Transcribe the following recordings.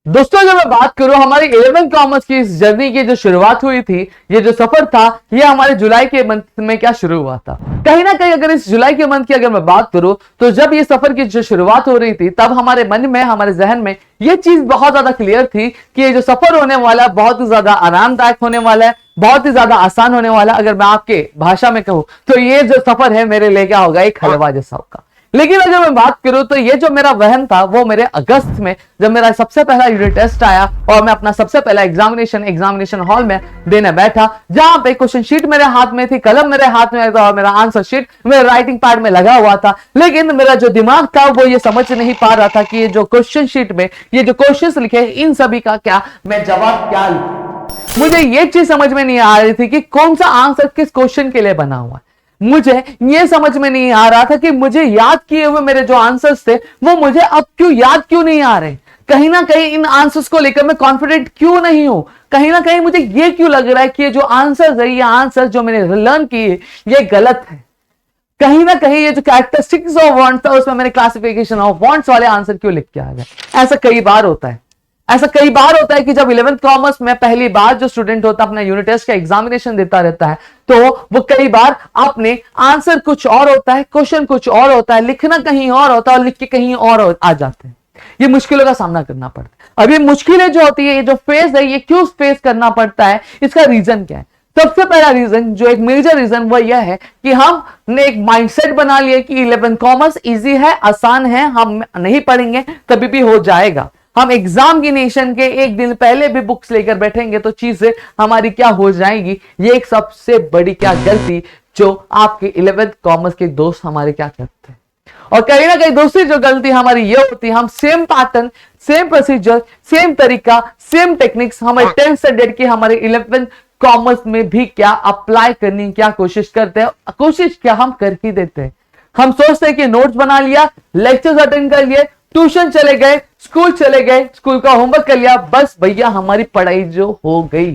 दोस्तों जब मैं बात करूं हमारी 11th कॉमर्स की इस जर्नी की जो शुरुआत हुई थी, ये जो सफर था, ये हमारे जुलाई के मंथ में क्या शुरू हुआ था। कहीं ना कहीं अगर इस जुलाई के मंथ की अगर मैं बात करूं तो जब ये सफर की जो शुरुआत हो रही थी तब हमारे मन में, हमारे जहन में ये चीज बहुत ज्यादा क्लियर थी कि ये जो सफर होने वाला है बहुत ही ज्यादा आरामदायक होने वाला है, बहुत ही ज्यादा आसान होने वाला। अगर मैं आपके भाषा में कहूं तो ये जो सफर है मेरे लिए क्या होगा, एक हलवा जैसा होगा। लेकिन अगर मैं बात करूं तो ये जो मेरा वहन था वो मेरे अगस्त में जब मेरा सबसे पहला यूनिट टेस्ट आया और मैं अपना सबसे पहला एग्जामिनेशन हॉल में देने बैठा, जहां पे क्वेश्चन शीट मेरे हाथ में थी, कलम मेरे हाथ में था और मेरा आंसर शीट मेरे राइटिंग पैड में लगा हुआ था। लेकिन मेरा जो दिमाग था वो ये समझ नहीं पा रहा था कि ये जो क्वेश्चन शीट में ये जो क्वेश्चंस लिखे इन सभी का क्या मैं जवाब क्या लिखूं। मुझे ये चीज समझ में नहीं आ रही थी कि कौन सा आंसर किस क्वेश्चन के लिए बना हुआ है। मुझे यह समझ में नहीं आ रहा था कि मुझे याद किए हुए मेरे जो आंसर्स थे वो मुझे अब क्यों याद क्यों नहीं आ रहे। कहीं ना कहीं इन आंसर्स को लेकर मैं कॉन्फिडेंट क्यों नहीं हूं। कहीं ना कहीं मुझे ये क्यों लग रहा है कि ये जो आंसर्स है, ये आंसर्स जो मैंने लर्न किए ये गलत है। कहीं ना कहीं ये जो कैरेक्टरिस्टिक्स ऑफ वांट्स था उसमें मैंने क्लासिफिकेशन ऑफ वांट्स वाले आंसर क्यों लिख के आ गया। ऐसा कई बार होता है। ऐसा कई बार होता है कि जब 11th कॉमर्स में पहली बार जो स्टूडेंट होता है अपना यूनिट टेस्ट का एग्जामिनेशन देता रहता है तो वो कई बार अपने आंसर कुछ और होता है, क्वेश्चन कुछ और होता है, लिखना कहीं और होता है और लिख के कहीं और आ जाते हैं। ये मुश्किलों का सामना करना पड़ता है। अब ये मुश्किलें जो होती है, ये जो फेस है, ये क्यों फेस करना पड़ता है, इसका रीजन क्या है। सबसे पहला रीजन, जो एक मेजर रीजन, वो यह है कि हमने एक माइंडसेट बना लिया कि 11th कॉमर्स इजी है, आसान है, हम नहीं पढ़ेंगे तभी भी हो जाएगा। हम एग्जामिनेशन के एक दिन पहले भी बुक्स लेकर बैठेंगे तो चीजें हमारी क्या हो जाएंगी। ये एक सबसे बड़ी क्या गलती जो आपके 11th कॉमर्स के दोस्त हमारे क्या करते हैं। और कहीं ना कहीं दूसरी जो गलती हमारी ये होती है, हम same pattern, same procedure, same तरीका, सेम टेक्निक्स हमारे 10th स्टैंडर्ड की हमारे 11th कॉमर्स में भी क्या अप्लाई करने की क्या कोशिश करते हैं। कोशिश क्या हम कर ही देते हैं। हम सोचते हैं कि नोट्स बना लिया, लेक्चर्स अटेंड कर लिए, ट्यूशन चले गए, स्कूल चले गए, स्कूल का होमवर्क कर लिया, बस भैया हमारी पढ़ाई जो हो गई।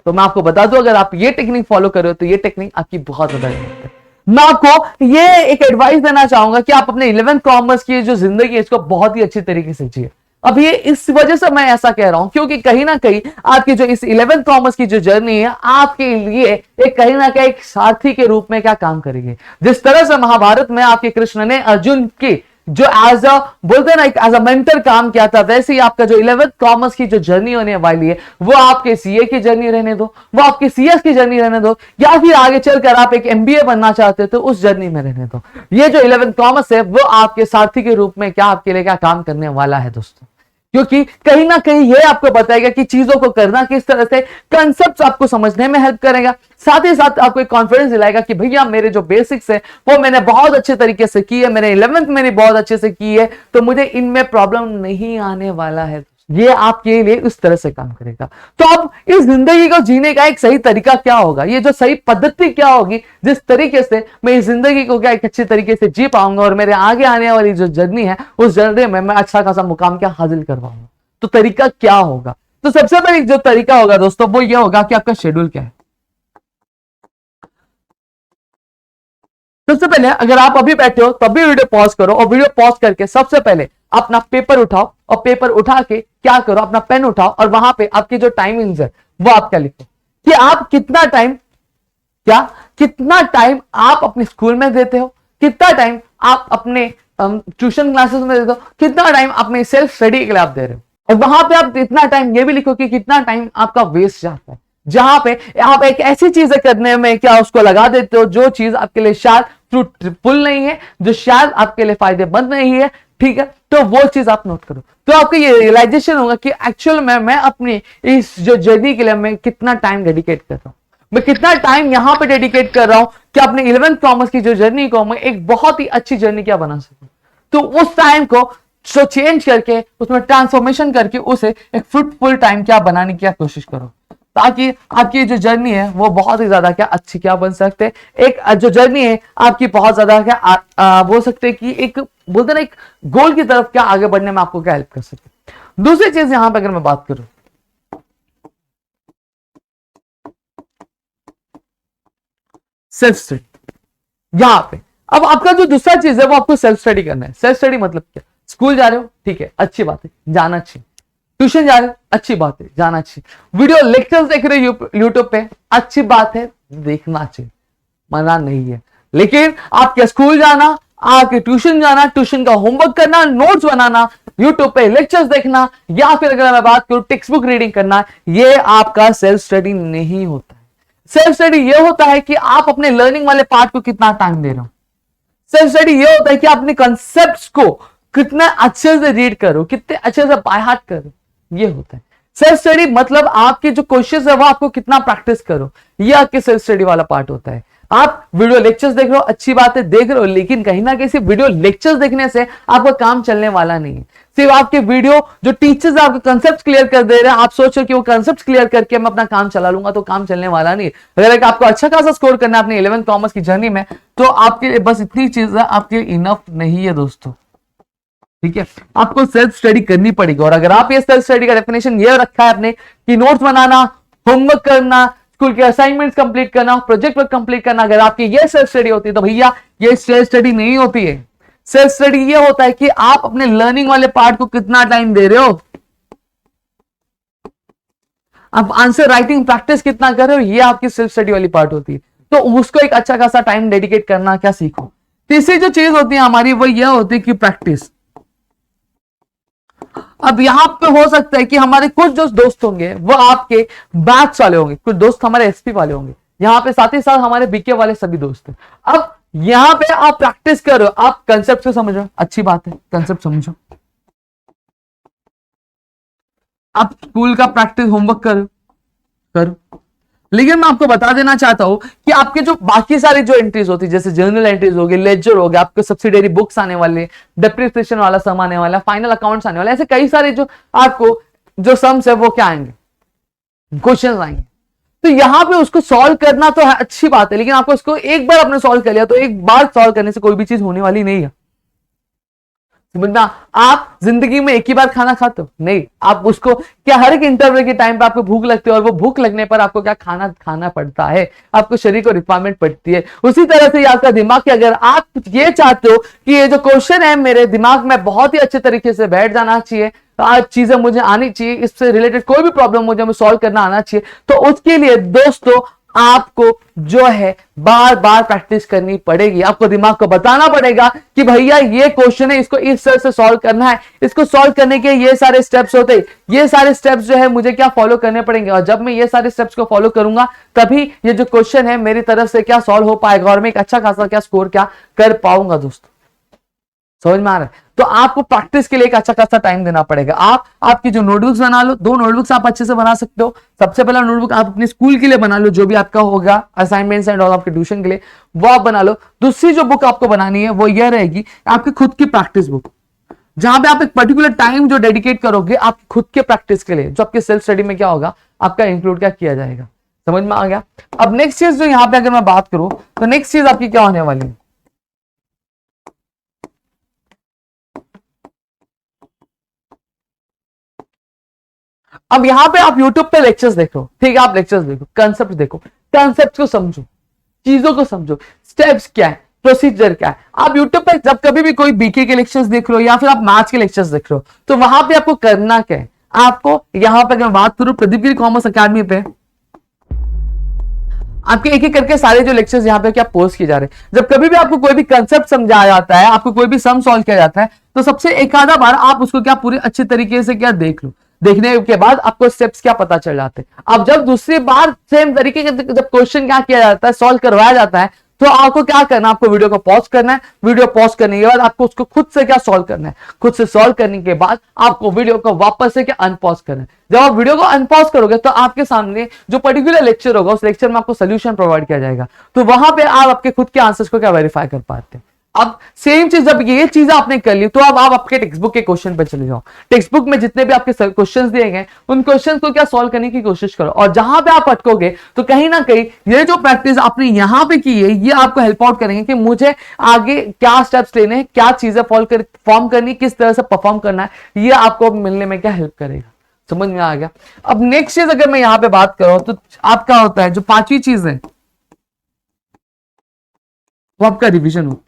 तो मैं आपको बता दूं अगर आप ये टेक्निक फॉलो कर रहे हो तो ये टेक्निक आपकी बहुत ज्यादा गलत है। मैं आपको ये एक एडवाइस देना चाहूंगा कि आप अपने 11th कॉमर्स की जो जिंदगी है इसको बहुत ही अच्छी तरीके से जिए। अब ये इस वजह से मैं ऐसा कह रहा हूं क्योंकि कहीं ना कहीं आपकी जो इस 11th कॉमर्स की जो जर्नी है आपके लिए एक कहीं ना कहीं एक सारथी के रूप में क्या काम करेगी। जिस तरह से महाभारत में आपके कृष्ण ने अर्जुन की जो एज अ बोलते हैं ना एज अ मेंटर काम किया था, वैसे ही आपका जो 11th कॉमर्स की जो जर्नी होने वाली है वो आपके सीए की जर्नी रहने दो, वो आपके सीएस की जर्नी रहने दो, या फिर आगे चलकर आप एक एमबीए बनना चाहते हो तो उस जर्नी में रहने दो। ये जो 11th कॉमर्स है वो आपके साथी के रूप में क्या आपके लिए क्या काम करने वाला है दोस्तों। क्योंकि कहीं ना कहीं ये आपको बताएगा कि चीजों को करना किस तरह से, कंसेप्ट आपको समझने में हेल्प करेगा, साथ ही साथ आपको एक कॉन्फिडेंस दिलाएगा कि भैया मेरे जो बेसिक्स है वो मैंने बहुत अच्छे तरीके से की है, मैंने 11th मैंने बहुत अच्छे से की है तो मुझे इनमें प्रॉब्लम नहीं आने वाला है। ये आपके लिए इस तरह से काम करेगा। तो अब इस जिंदगी को जीने का एक सही तरीका क्या होगा, ये जो सही पद्धति क्या होगी जिस तरीके से मैं इस जिंदगी को क्या एक अच्छे तरीके से जी पाऊंगा और मेरे आगे आने वाली जो जर्नी है उस जर्नी में मैं अच्छा खासा मुकाम क्या हासिल कर पाऊंगा। तो तरीका क्या होगा, तो सबसे पहले जो तरीका होगा दोस्तों वो ये होगा कि आपका शेड्यूल क्या है। सबसे पहले अगर आप अभी बैठे हो तब भी वीडियो पॉज करो और वीडियो पॉज करके सबसे पहले अपना पेपर उठाओ और पेपर उठा के क्या करो, अपना पेन उठाओ और वहां पे आपकी जो टाइमिंग्स है वो आप क्या लिखो कि आप कितना टाइम आप अपने स्कूल में देते हो, कितना टाइम आप अपने ट्यूशन क्लासेस में देते हो, कितना टाइम अपने सेल्फ स्टडी के लिए आप दे रहे हो। और वहां पे आप इतना टाइम ये भी लिखो कि कितना टाइम आपका वेस्ट जाता है, जहां पे आप एक ऐसी चीजें करने में क्या उसको लगा देते हो जो चीज आपके लिए शायद फ्रूटफुल नहीं है, जो शायद आपके लिए फायदेमंद नहीं है। ठीक है, तो वो चीज आप नोट करो तो आपको ये रियलाइजेशन होगा कि एक्चुअल में मैं अपनी इस जो जर्नी के लिए मैं कितना टाइम डेडिकेट कर रहा हूं, मैं कितना टाइम यहां पे डेडिकेट कर रहा हूं कि अपने 11th कॉमर्स की जो जर्नी को मैं एक बहुत ही अच्छी जर्नी क्या बना सकूं। तो उस टाइम को सो चेंज करके उसमें ट्रांसफॉर्मेशन करके उसे एक फ्रूटफुल टाइम क्या बनाने की कोशिश करो ताकि आपकी जो जर्नी है वो बहुत ही ज्यादा क्या अच्छी क्या बन सकते हैं। एक जो जर्नी है आपकी बहुत ज्यादा क्या बोल सकते हैं कि एक बोलते ना एक गोल की तरफ क्या आगे बढ़ने में आपको क्या हेल्प कर सकते हैं। दूसरी चीज यहां पर अगर मैं बात करूं सेल्फ स्टडी, यहां पे अब आपका जो दूसरा चीज है वो आपको सेल्फ स्टडी करना है। सेल्फ स्टडी मतलब क्या, स्कूल जा रहे हो ठीक है अच्छी बात है, जाना चाहिए, ट्यूशन जा रहे, अच्छी बात है, जाना चाहिए। वीडियो लेक्चर्स देख रहे यूट्यूब पे, अच्छी बात है, देखना चाहिए, मना नहीं है। लेकिन आपके स्कूल जाना, आपके ट्यूशन जाना, ट्यूशन का होमवर्क करना, नोट्स बनाना, यूट्यूब पे लेक्चर्स देखना, या फिर अगर मैं बात करूं टेक्स्ट बुक रीडिंग करना, ये आपका सेल्फ स्टडी नहीं होता है। सेल्फ स्टडी ये होता है कि आप अपने लर्निंग वाले पार्ट को कितना टाइम दे रहे हो। सेल्फ स्टडी ये होता है कि आप अपने कॉन्सेप्ट्स को कितना अच्छे से रीड करो, कितने अच्छे से बाय हार्ट करो, ये होता है सेल्फ स्टडी। मतलब आपके जो क्वेश्चंस है वो आपको कितना प्रैक्टिस करो, ये आपके सेल्फ स्टडी वाला पार्ट होता है। आप वीडियो लेक्चर्स देख रहे हो, अच्छी बात है, देख रहे हो, लेकिन कहीं ना कहीं सिर्फ वीडियो लेक्चर्स देखने से आपका काम चलने वाला नहीं है। सिर्फ आपके वीडियो जो टीचर्स आपके कंसेप्ट क्लियर कर दे रहे हैं, आप सोच रहे हो कि वो कंसेप्ट क्लियर करके मैं अपना काम चला लूंगा, तो काम चलने वाला नहीं है। अगर आपको अच्छा खासा स्कोर करना है अपनी 11th कॉमर्स की जर्नी में, तो आपके लिए बस इतनी चीज आपके इनफ नहीं है दोस्तों, ठीक है। आपको सेल्फ स्टडी करनी पड़ेगी। और अगर आप ये सेल्फ स्टडी का डेफिनेशन ये रखा है अपने कि नोट्स बनाना, होमवर्क करना, स्कूल के असाइनमेंट्स कंप्लीट करना, प्रोजेक्ट वर्क कंप्लीट करना, अगर आपकी ये सेल्फ स्टडी होती है, तो भैया ये सेल्फ स्टडी नहीं होती है। सेल्फ स्टडी ये होता है कि आप अपने लर्निंग वाले पार्ट को कितना टाइम दे रहे हो, आप आंसर राइटिंग प्रैक्टिस कितना कर रहे हो, ये आपकी सेल्फ स्टडी वाली पार्ट होती है। तो उसको एक अच्छा खासा टाइम डेडिकेट करना क्या सीखो। तीसरी जो चीज होती है हमारी वो ये होती है कि प्रैक्टिस। अब यहां पे हो सकता है कि हमारे कुछ जो दोस्त होंगे वो आपके बैच वाले होंगे, कुछ दोस्त हमारे एसपी वाले होंगे, यहां पे साथ ही साथ हमारे बीके वाले सभी दोस्त हैं। अब यहां पे आप प्रैक्टिस करो, आप कंसेप्ट को समझो, अच्छी बात है, कंसेप्ट समझो, आप स्कूल का प्रैक्टिस होमवर्क करो करो। लेकिन मैं आपको बता देना चाहता हूं कि आपके जो बाकी सारी जो एंट्रीज होती है, जैसे जर्नल एंट्रीज हो गई, लेजर हो गया, आपके सब्सिडियरी बुक्स आने वाले, डेप्रिसिएशन वाला सम आने वाला, फाइनल अकाउंट्स आने वाले, ऐसे कई सारे जो आपको जो सम्स है वो क्या आएंगे, क्वेश्चन आएंगे। तो यहां पे उसको सॉल्व करना तो है, अच्छी बात है, लेकिन आपको उसको एक बार आपने सॉल्व कर लिया तो एक बार सॉल्व करने से कोई भी चीज होने वाली नहीं है। समझना, आप जिंदगी में एक ही बार खाना खाते हो नहीं, आप उसको क्या हर एक इंटरवल के टाइम पे आपको भूख लगती है, और वो भूख लगने पर आपको क्या खाना खाना पड़ता है, आपको शरीर को रिक्वायरमेंट पड़ती है। उसी तरह से आपका दिमाग कि अगर आप ये चाहते हो कि ये जो क्वेश्चन है मेरे दिमाग में बहुत ही अच्छे तरीके से बैठ जाना चाहिए, आज चीजें मुझे आनी चाहिए, इससे रिलेटेड कोई भी प्रॉब्लम मुझे सॉल्व करना आना चाहिए, तो उसके लिए दोस्तों आपको जो है बार बार प्रैक्टिस करनी पड़ेगी। आपको दिमाग को बताना पड़ेगा कि भैया ये क्वेश्चन है, इसको इस तरह से सॉल्व करना है, इसको सॉल्व करने के ये सारे स्टेप्स होते हैं, ये सारे स्टेप्स जो है मुझे क्या फॉलो करने पड़ेंगे, और जब मैं ये सारे स्टेप्स को फॉलो करूंगा तभी ये जो क्वेश्चन है मेरी तरफ से क्या सॉल्व हो पाएगा, और मैं एक अच्छा खासा क्या स्कोर क्या कर पाऊंगा। दोस्तों समझ में आ रहा है? तो आपको प्रैक्टिस के लिए एक अच्छा खासा टाइम देना पड़ेगा। आप आपकी जो नोटबुक्स बना लो, 2 नोटबुक्स आप अच्छे से बना सकते हो। सबसे पहला नोटबुक आप अपने स्कूल के लिए बना लो, जो भी आपका होगा असाइनमेंट्स एंड ऑल आपके ट्यूशन के लिए, वो आप बना लो। दूसरी जो बुक आपको बनानी है वो ये रहेगी आपकी खुद की प्रैक्टिस बुक, जहां पे आप एक पर्टिकुलर टाइम जो डेडिकेट करोगे आप खुद के प्रैक्टिस के लिए, जो आपके सेल्फ स्टडी में क्या होगा आपका इंक्लूड क्या किया जाएगा। समझ में आ गया? अब नेक्स्ट चीज जो यहां पे अगर मैं बात करूं तो नेक्स्ट चीज आपकी क्या होने वाली है, अब यहां पे आप YouTube पे लेक्चर्स देखो, ठीक है, आप लेक्चर्स देखो, कंसेप्ट देखो, कंसेप्ट को समझो, चीजों को समझो, स्टेप्स क्या है, प्रोसीजर क्या है। आप YouTube पे जब कभी भी कोई बीके के लेक्चर्स देख रहे हो या फिर आप मैथ्स के लेक्चर्स देख रहे हो, तो वहां पे आपको करना क्या है, आपको यहां पे अगर बात करूं प्रदीप गिरी कॉमर्स अकेडमी पे आपके एक एक करके सारे जो लेक्चर्स यहाँ पे क्या पोस्ट किए जा रहे हैं। जब कभी भी आपको कोई भी कंसेप्ट समझाया जाता है, आपको कोई भी सम सॉल्व किया जाता है, तो सबसे एक आधा बार आप उसको क्या पूरे अच्छे तरीके से क्या देख लो, देखने के बाद आपको स्टेप्स क्या पता चल जाते हैं। अब जब दूसरी बार सेम तरीके के जब क्वेश्चन क्या किया जाता है, सॉल्व करवाया जाता है, तो आपको क्या करना है, आपको वीडियो को पॉज करना है, वीडियो पॉज करने के बाद आपको उसको खुद से क्या सॉल्व करना है, खुद से सॉल्व करने के बाद आपको वीडियो को वापस से क्या अनपॉज करना है। जब आप वीडियो को अनपॉज करोगे तो आपके सामने जो पर्टिकुलर लेक्चर होगा उस लेक्चर में आपको सोल्यूशन प्रोवाइड किया जाएगा, तो वहां पे आप आपके खुद के आंसर्स को क्या वेरीफाई कर पाते हैं। अब सेम चीज जब ये चीज आपने कर ली तो अब आप आपके टेक्स्ट बुक के क्वेश्चन पे चले जाओ। टेक्स्ट बुक में जितने भी आपके क्वेश्चंस दिए गए उन क्वेश्चंस को क्या सॉल्व करने की कोशिश करो, और जहां पे आप अटकोगे तो कहीं ना कहीं ये जो प्रैक्टिस आपने यहां पे की है ये आपको हेल्प आउट करेंगे कि मुझे आगे क्या स्टेप्स लेने हैं, क्या चीजें फॉर्म करनी, किस तरह से परफॉर्म करना है, ये आपको मिलने में क्या हेल्प करेगा। समझ में आ गया? अब नेक्स्ट चीज अगर मैं यहां पे बात करूं तो आपका होता है जो 5वीं चीज है वो आपका रिविजन हो।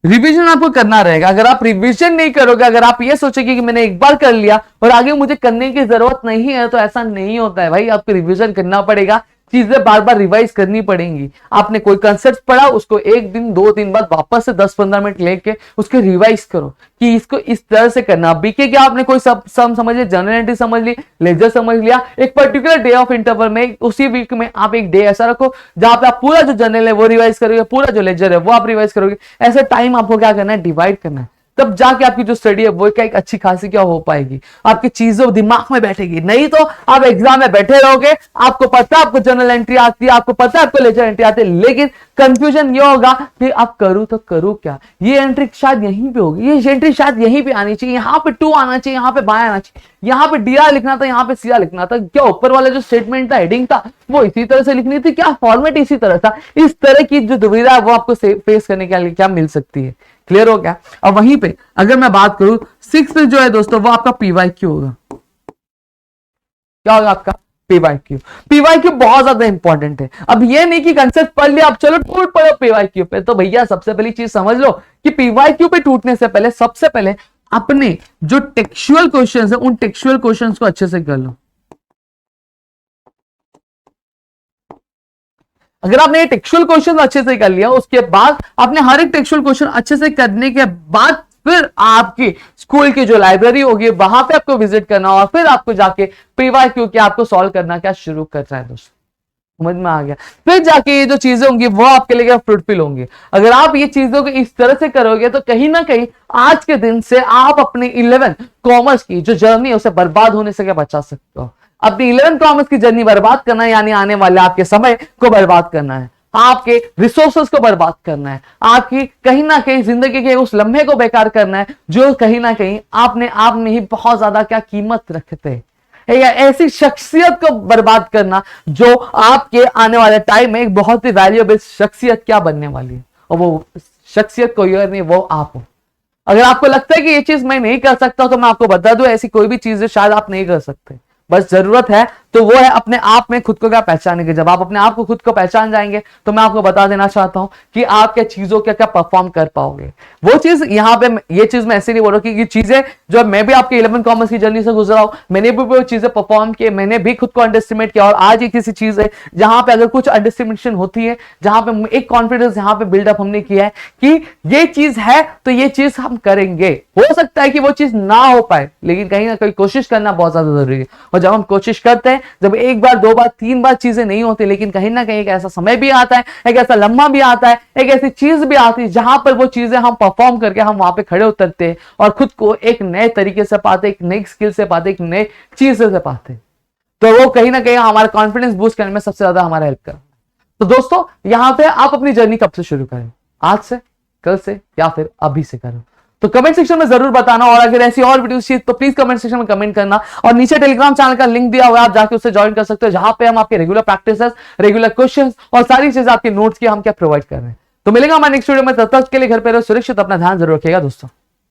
रिवीजन आपको करना रहेगा। अगर आप रिवीजन नहीं करोगे, अगर आप ये सोचोगे कि मैंने एक बार कर लिया और आगे मुझे करने की जरूरत नहीं है, तो ऐसा नहीं होता है भाई। आपको रिवीजन करना पड़ेगा, चीजें बार बार रिवाइज करनी पड़ेंगी। आपने कोई कंसेप्ट पढ़ा, उसको एक दिन 2 दिन बाद वापस से 10-15 मिनट लेके उसके रिवाइज करो कि इसको इस तरह से करना। बीके क्या आपने कोई सब सम समझ ली, जनरल एंट्री समझ ली, लेजर समझ लिया, एक पर्टिकुलर डे ऑफ इंटरवल में उसी वीक में आप एक डे ऐसा रखो जहां पे आप पूरा जो जनरल है वो रिवाइज करोगे, पूरा जो लेजर है वो आप रिवाइज करोगे। ऐसे टाइम आपको क्या करना है, डिवाइड करना है। तब जाके आपकी जो स्टडी है वो क्या एक अच्छी खासी क्या हो पाएगी, आपकी चीजों दिमाग में बैठेगी। नहीं तो आप एग्जाम में बैठे रहोगे, आपको पता है आपको जनरल एंट्री आती है, आपको पता है आपको लेजर एंट्री आती है, लेकिन कंफ्यूजन ये होगा कि अब करूं तो करूं क्या। ये एंट्री शायद यहीं पे होगी, ये एंट्री शायद यहीं पे आनी चाहिए, यहाँ पे 2 आना चाहिए, यहाँ पे बाय आना चाहिए, यहाँ पे डी लिखना था, यहाँ पे सी लिखना था, क्या ऊपर वाला जो स्टेटमेंट था, हेडिंग था, वो इसी तरह से लिखनी थी, क्या फॉर्मेट इसी तरह था। इस तरह की जो दुविधा है वो आपको फेस करने के लिए क्या मिल सकती है। क्लियर हो गया। अब वहीं पे अगर मैं बात करूं 6 जो है दोस्तों, वो आपका पीवाईक्यू होगा। क्या होगा आपका पीवाईक्यू। पीवाईक्यू बहुत ज्यादा इंपॉर्टेंट है। अब ये नहीं कि कंसेप्ट पढ़ लिया, अब चलो टूट पड़ो पीवाईक्यू पे। तो भैया सबसे पहली चीज समझ लो कि पीवाईक्यू पे टूटने से पहले सबसे पहले अपने जो टेक्सुअल क्वेश्चंस है उन टेक्सुअल क्वेश्चंस को अच्छे से कर लो। अगर आपने ये टेक्सुअल क्वेश्चन अच्छे से कर लिया, उसके बाद आपने हर एक टेक्सुअल क्वेश्चन अच्छे से करने के बाद फिर आपकी स्कूल की जो लाइब्रेरी होगी वहां पे आपको विजिट करना और फिर आपको जाके पीवाईक्यू के आपको सॉल्व करना क्या शुरू करना है दोस्तों। समझ में आ गया। फिर जाके ये जो चीजें होंगी वो आपके लिए फ्रूटफुल होंगी। अगर आप ये चीजों को इस तरह से करोगे तो कहीं ना कहीं आज के दिन से आप अपनी 11 कॉमर्स की जो जर्नी है उसे बर्बाद होने से क्या बचा सकते हो। अपनी 11 कॉमर्स की जर्नी बर्बाद करना है, यानी आने वाले आपके समय को बर्बाद करना है, आपके रिसोर्सेस को बर्बाद करना है, आपकी कहीं ना कहीं जिंदगी के उस लम्हे को बेकार करना है जो कहीं ना कहीं आपने आप में ही बहुत ज्यादा क्या कीमत रखते हैं। या ऐसी शख्सियत को बर्बाद करना जो आपके आने वाले टाइम में एक बहुत ही वैल्यूएबल शख्सियत क्या बनने वाली है, और वो शख्सियत कोई और नहीं, वो आप हो। अगर आपको लगता है कि ये चीज मैं नहीं कर सकता तो मैं आपको बता दूं, ऐसी कोई भी चीज जो शायद आप नहीं कर सकते, बस जरूरत है तो वो है अपने आप में खुद को क्या पहचानने की। जब आप अपने आप को खुद को पहचान जाएंगे तो मैं आपको बता देना चाहता हूं कि आप क्या चीजों क्या क्या परफॉर्म कर पाओगे। वो चीज यहां पे ये चीज मैं ऐसे नहीं बोल रहा कि चीजें जो मैं भी आपके 11 कॉमर्स की जर्नी से गुजरा हूं, मैंने भी वो चीजें परफॉर्म की, मैंने भी खुद को अंडरस्टिमेट किया। और आज ये किसी चीज है जहां पे अगर कुछ अंडरस्टिमेशन होती है, जहां पे एक कॉन्फिडेंस यहां पे बिल्डअप हमने किया है कि ये चीज है तो ये चीज हम करेंगे। हो सकता है कि वो चीज ना हो पाए, लेकिन कहीं ना कहीं कोशिश करना बहुत ज्यादा जरूरी है। और जब हम कोशिश करते हैं, जब एक बार 2 बार 3 बार चीजें नहीं होती, लेकिन कहीं ना कहीं एक ऐसा समय भी आता है, एक ऐसा लम्हा भी आता है, एक ऐसी चीज भी आती है जहां पर वो चीजें हम परफॉर्म करके हम वहां पे खड़े उतरते हैं और खुद को एक नए तरीके से पाते, एक नई स्किल से पाते, एक नए चीज से पाते। तो वो कहीं ना कहीं हमारा कॉन्फिडेंस बूस्ट करने में सबसे ज्यादा हमारा हेल्प कर। तो दोस्तों यहां पे आप अपनी जर्नी कब से शुरू करें, आज से, कल से, या फिर अभी से करें, तो कमेंट सेक्शन में जरूर बताना। और अगर ऐसी और वीडियोस चाहिए तो प्लीज कमेंट सेक्शन में कमेंट करना। और नीचे टेलीग्राम चैनल का लिंक दिया हुआ है, आप जाके उससे ज्वाइन कर सकते हो, जहां पे हम आपके रेगुलर प्रैक्टिसेस, रेगुलर क्वेश्चंस और सारी चीजें आपके नोट्स की हम क्या प्रोवाइड कर रहे हैं। तो मिलेगा हमारे नेक्स्ट वीडियो में, तब तक के लिए घर पे रहो सुरक्षित, अपना ध्यान जरूर रखिएगा दोस्तों।